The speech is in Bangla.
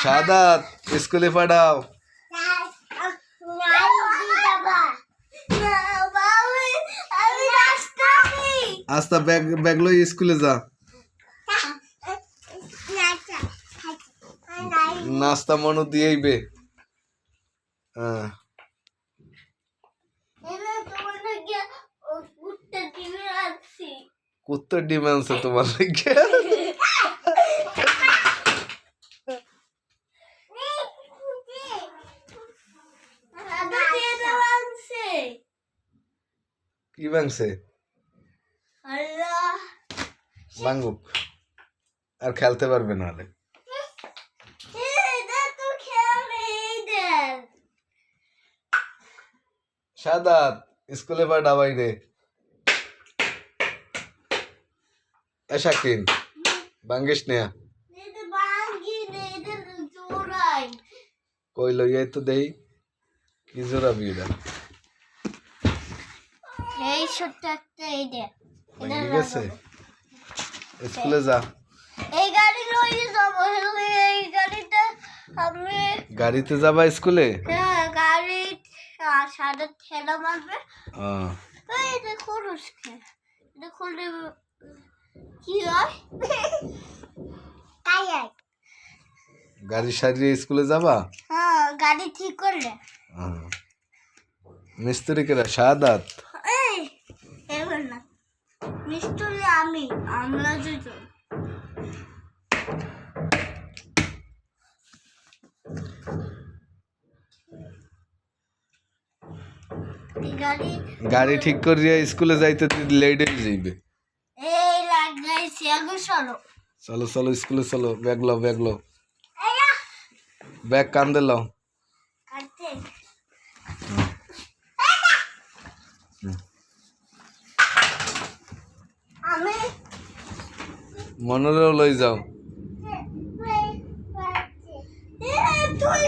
শাহাদাত স্কুলে পাঠাও। আস্তা ব্যাগ ব্যাগ লই স্কুলে যা। নাস্তা মনো দিয়েই বে। হ্যাঁ কুত্তার ডিম আনছে তোমার লাগে। কি ভাঙছে? ভাঙুক, আর খেলতে পারবে না। শাহাদাত স্কুলে পাঠা বাইরে। শাকিন ভাঙ্গিস নেয়া কই লইয়াই তো দেই কি জোরাবি এটা। এই ছোট্ট একটা এইটা ঠিক আছে স্কুলে যা। এই গাড়ি লইয়ে যাব। এই গাড়িটা আমি গাড়িতে যাবা স্কুলে? হ্যাঁ গাড়ি সাদা ঠেলা মারবে। এই দেখো রুশকে দেখো কি হয় তাই গাড়ি সারিয়ে স্কুলে যাবা? হ্যাঁ গাড়ি ঠিক করলে। মিস্ত্রি কেরা? শাহাদাত। এই এবার না মিস্ত্রি আমি, আমরা দুজন। গাড়ি ঠিক করিয়া স্কুলে যাইতে লেট হয়ে যাইবে। এই লাগাইছি আগে চলো চলো চলো স্কুলে চলো। ব্যাগ লও ব্যাগ লও, ব্যাগ কান্দে লও। আমি মনেরও লই যাও। তুই